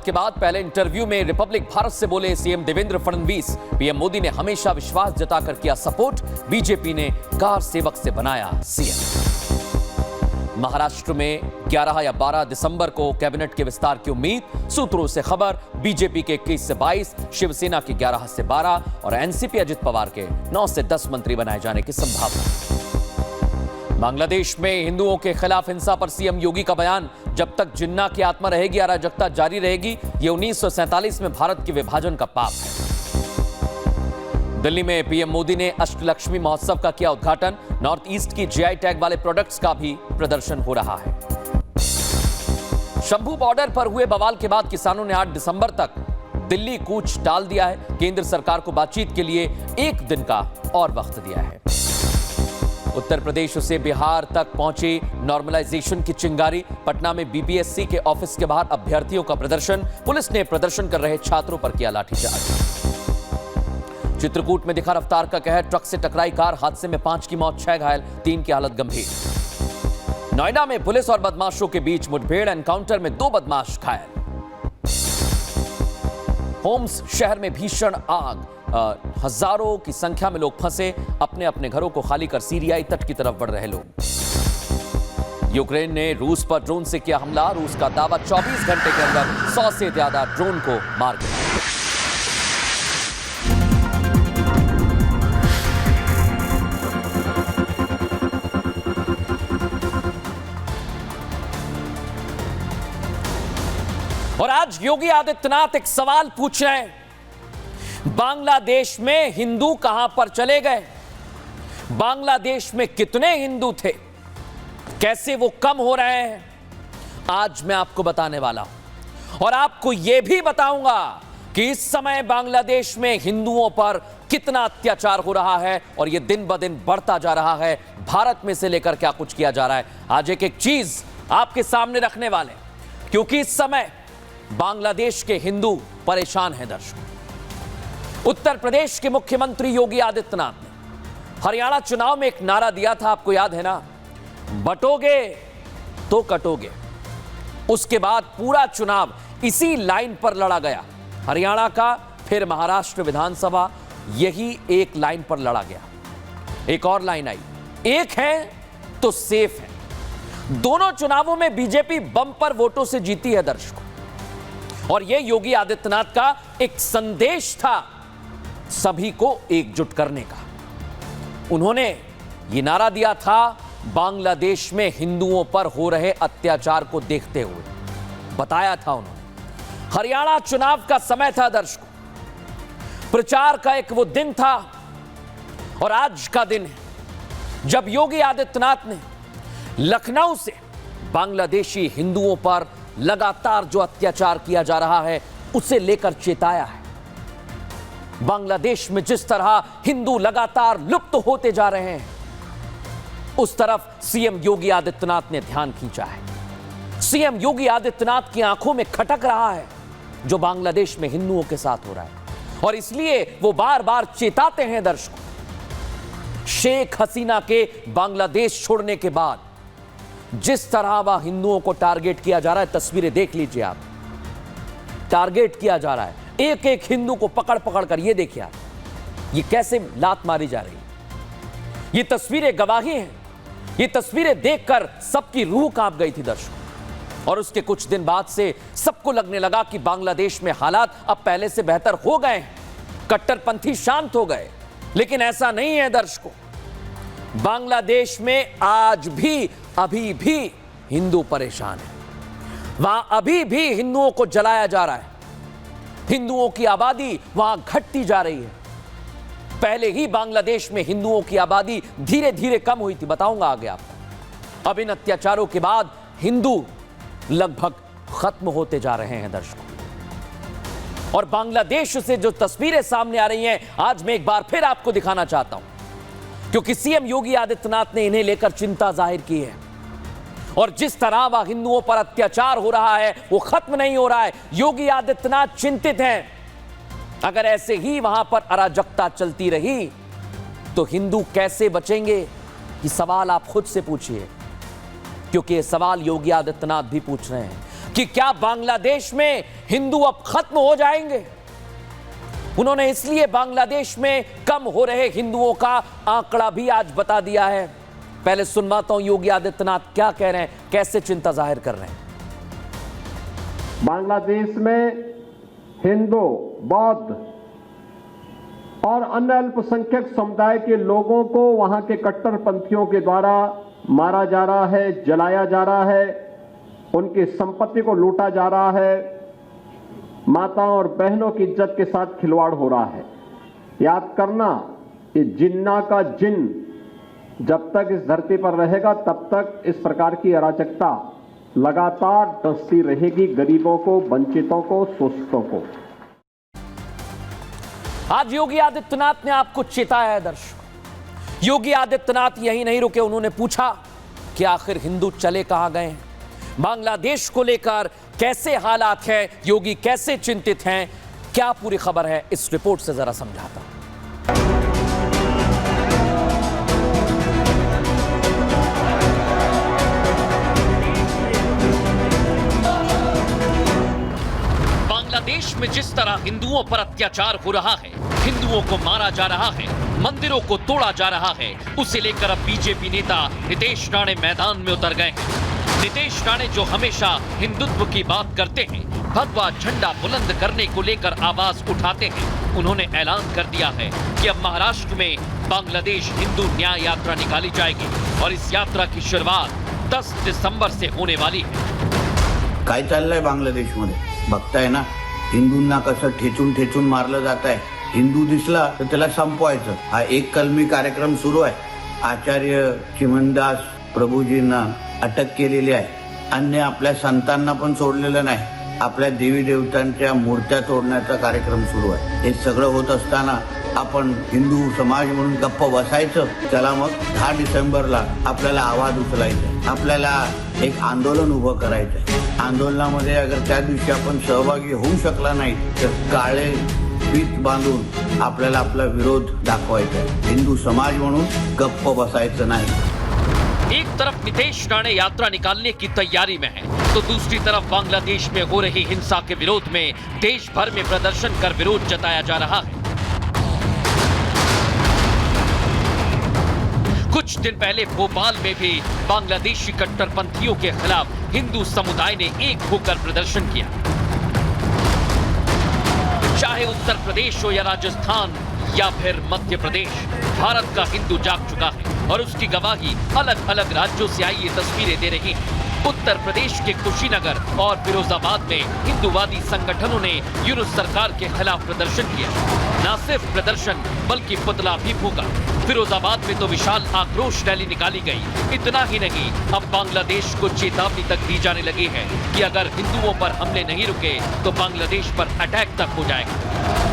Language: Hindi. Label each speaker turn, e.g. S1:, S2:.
S1: के बाद पहले इंटरव्यू में रिपब्लिक भारत से बोले सीएम देवेंद्र फडणवीस। पीएम मोदी ने हमेशा विश्वास जताकर किया सपोर्ट, बीजेपी ने कार सेवक से बनाया सीएम। महाराष्ट्र में 11 या 12 दिसंबर को कैबिनेट के विस्तार की उम्मीद। सूत्रों से खबर, बीजेपी के 21 से 22, शिवसेना के 11 से 12 और एनसीपी अजित पवार के 9 से 10 मंत्री बनाए जाने की संभावना। बांग्लादेश में हिंदुओं के खिलाफ हिंसा पर सीएम योगी का बयान, जब तक जिन्ना की आत्मा रहेगी अराजकता जारी रहेगी। ये 1947 में भारत के विभाजन का पाप है। दिल्ली में पीएम मोदी ने अष्टलक्ष्मी महोत्सव का किया उद्घाटन। नॉर्थ ईस्ट की जीआई टैग वाले प्रोडक्ट्स का भी प्रदर्शन हो रहा है। शंभू बॉर्डर पर हुए बवाल के बाद किसानों ने 8 दिसंबर तक दिल्ली कूच टाल दिया है। केंद्र सरकार को बातचीत के लिए 1 दिन का और वक्त दिया है। उत्तर प्रदेश से बिहार तक पहुंची नॉर्मलाइजेशन की चिंगारी। पटना में बीपीएससी के ऑफिस के बाहर अभ्यर्थियों का प्रदर्शन। पुलिस ने प्रदर्शन कर रहे छात्रों पर किया लाठीचार्ज। चित्रकूट में दिखा रफ्तार का कहर, ट्रक से टकराई कार, हादसे में 5 की मौत, 6 घायल, 3 की हालत गंभीर। नोएडा में पुलिस और बदमाशों के बीच मुठभेड़, एनकाउंटर में 2 बदमाश घायल। होम्स शहर में भीषण आग, हजारों की संख्या में लोग फंसे। अपने अपने घरों को खाली कर सीरियाई तट की तरफ बढ़ रहे लोग। यूक्रेन ने रूस पर ड्रोन से किया हमला। रूस का दावा 24 घंटे के अंदर 100 से ज्यादा ड्रोन को मार गिराया। और आज योगी आदित्यनाथ एक सवाल पूछ रहे हैं, बांग्लादेश में हिंदू कहां पर चले गए? बांग्लादेश में कितने हिंदू थे? कैसे वो कम हो रहे हैं? आज मैं आपको बताने वाला हूं। और आपको यह भी बताऊंगा कि इस समय बांग्लादेश में हिंदुओं पर कितना अत्याचार हो रहा है और यह दिन ब दिन बढ़ता जा रहा है। भारत में से लेकर क्या कुछ किया जा रहा है, आज एक एक चीज आपके सामने रखने वाले, क्योंकि इस समय बांग्लादेश के हिंदू परेशान हैं। दर्शकों, उत्तर प्रदेश के मुख्यमंत्री योगी आदित्यनाथ ने हरियाणा चुनाव में एक नारा दिया था, आपको याद है ना, बटोगे तो कटोगे। उसके बाद पूरा चुनाव इसी लाइन पर लड़ा गया। हरियाणा का, फिर महाराष्ट्र विधानसभा, यही एक लाइन पर लड़ा गया। एक और लाइन आई, एक है तो सेफ है। दोनों चुनावों में बीजेपी बम्पर वोटों से जीती है। दर्शकों, और यह योगी आदित्यनाथ का एक संदेश था सभी को एकजुट करने का। उन्होंने यह नारा दिया था बांग्लादेश में हिंदुओं पर हो रहे अत्याचार को देखते हुए। बताया था उन्होंने, हरियाणा चुनाव का समय था। दर्शकों, प्रचार का एक वो दिन था और आज का दिन है जब योगी आदित्यनाथ ने लखनऊ से बांग्लादेशी हिंदुओं पर लगातार जो अत्याचार किया जा रहा है उसे लेकर चेताया है। बांग्लादेश में जिस तरह हिंदू लगातार लुप्त होते जा रहे हैं, उस तरफ सीएम योगी आदित्यनाथ ने ध्यान खींचा है। सीएम योगी आदित्यनाथ की आंखों में खटक रहा है जो बांग्लादेश में हिंदुओं के साथ हो रहा है, और इसलिए वो बार बार चेताते हैं। दर्शकों, शेख हसीना के बांग्लादेश छोड़ने के बाद जिस तरह वह हिंदुओं को टारगेट किया जा रहा है, तस्वीरें देख लीजिए आप। टारगेट किया जा रहा है एक एक हिंदू को पकड़ पकड़ कर। ये देखिए आप, ये कैसे लात मारी जा रही है। ये तस्वीरें गवाही हैं। ये तस्वीरें देखकर सबकी रूह कांप गई थी। दर्शकों, और उसके कुछ दिन बाद से सबको लगने लगा कि बांग्लादेश में हालात अब पहले से बेहतर हो गए हैं, कट्टरपंथी शांत हो गए। लेकिन ऐसा नहीं है। दर्शकों, बांग्लादेश में आज भी अभी भी हिंदू परेशान है। वहां अभी भी हिंदुओं को जलाया जा रहा है। हिंदुओं की आबादी वहां घटती जा रही है। पहले ही बांग्लादेश में हिंदुओं की आबादी धीरे धीरे कम हुई थी, बताऊंगा आगे आपको। अब इन अत्याचारों के बाद हिंदू लगभग खत्म होते जा रहे हैं। दर्शकों, और बांग्लादेश से जो तस्वीरें सामने आ रही हैं, आज मैं एक बार फिर आपको दिखाना चाहता हूं, क्योंकि सीएम योगी आदित्यनाथ ने इन्हें लेकर चिंता जाहिर की है। और जिस तरह वह हिंदुओं पर अत्याचार हो रहा है वो खत्म नहीं हो रहा है। योगी आदित्यनाथ चिंतित हैं, अगर ऐसे ही वहां पर अराजकता चलती रही तो हिंदू कैसे बचेंगे? ये सवाल आप खुद से पूछिए, क्योंकि ये सवाल योगी आदित्यनाथ भी पूछ रहे हैं। कि क्या बांग्लादेश में हिंदू अब खत्म हो जाएंगे। उन्होंने इसलिए बांग्लादेश में कम हो रहे हिंदुओं का आंकड़ा भी आज बता दिया है। पहले सुनवाता हूं योगी आदित्यनाथ क्या कह रहे हैं, कैसे चिंता जाहिर कर रहे हैं।
S2: बांग्लादेश में हिंदू, बौद्ध और अन्य अल्पसंख्यक समुदाय के लोगों को वहां के कट्टरपंथियों के द्वारा मारा जा रहा है, जलाया जा रहा है, उनकी संपत्ति को लूटा जा रहा है, माताओं और बहनों की इज्जत के साथ खिलवाड़ हो रहा है। याद करना, ये जिन्ना का जिन्न जब तक इस धरती पर रहेगा तब तक इस प्रकार की अराजकता लगातार डसती रहेगी, गरीबों को, वंचितों को, शोषितों को।
S1: आज योगी आदित्यनाथ ने आपको चेताया है दर्शकों। योगी आदित्यनाथ यही नहीं रुके, उन्होंने पूछा कि आखिर हिंदू चले कहां गए हैं, बांग्लादेश को लेकर कैसे हालात हैं, योगी कैसे चिंतित हैं, क्या पूरी खबर है, इस रिपोर्ट से जरा समझाता हूं। बांग्लादेश में जिस तरह हिंदुओं पर अत्याचार हो रहा है, हिंदुओं को मारा जा रहा है, मंदिरों को तोड़ा जा रहा है, उसे लेकर अब बीजेपी नेता नितेश राणे मैदान में उतर गए हैं। नितेश राणे जो हमेशा हिंदुत्व की बात करते हैं, भगवा झंडा बुलंद करने को लेकर आवाज उठाते हैं, उन्होंने ऐलान कर दिया है कि अब महाराष्ट्र में बांग्लादेश हिंदू न्याय यात्रा निकाली जाएगी और इस यात्रा की शुरुआत 10 दिसंबर से होने वाली है।
S3: काय चाललंय बांग्लादेशमध्ये बघताय ना, हिंदूंना कसं ठेचून ठेचून मारलं जात आहे। हिंदू दिसला तर त्याला संपवायचं, हा एक कलमी कार्यक्रम सुरू आहे। आचार्य चिमनदास प्रभूजींना अटक केलेली आहे, अन्य आपल्या संतांना पण सोडलेलं नाही। आपल्या देवी देवतांच्या मूर्त्या तोडण्याचा कार्यक्रम सुरू आहे। हे सगळं होत असताना आपण हिंदू समाज म्हणून गप्प बसायचं? चला मग 10 डिसेंबरला आपल्याला आवाज उचलायचा, आपल्याला एक आंदोलन उभं करायचं। आंदोलनामध्ये अगर त्या दिवशी आपण सहभागी होऊ शकला नाही तर काळे फीत बांधून आपल्याला आपला विरोध दाखवायचा आहे। हिंदू समाज म्हणून गप्प बसायचं नाही।
S1: एक तरफ नितेश राणे यात्रा निकालने की तैयारी में है, तो दूसरी तरफ बांग्लादेश में हो रही हिंसा के विरोध में देश भर में प्रदर्शन कर विरोध जताया जा रहा है। कुछ दिन पहले भोपाल में भी बांग्लादेशी कट्टरपंथियों के खिलाफ हिंदू समुदाय ने एक होकर प्रदर्शन किया। चाहे उत्तर प्रदेश हो या राजस्थान या फिर मध्य प्रदेश, भारत का हिंदू जाग चुका है और उसकी गवाही अलग अलग राज्यों से आई ये तस्वीरें दे रही हैं। उत्तर प्रदेश के कुशीनगर और फिरोजाबाद में हिंदूवादी संगठनों ने यूनुस सरकार के खिलाफ प्रदर्शन किया। न सिर्फ प्रदर्शन बल्कि पुतला भी फूंका। फिरोजाबाद में तो विशाल आक्रोश रैली निकाली गई। इतना ही नहीं, अब बांग्लादेश को चेतावनी तक दी जाने लगी है कि अगर हिंदुओं पर हमले नहीं रुके तो बांग्लादेश पर अटैक तक हो जाएगा।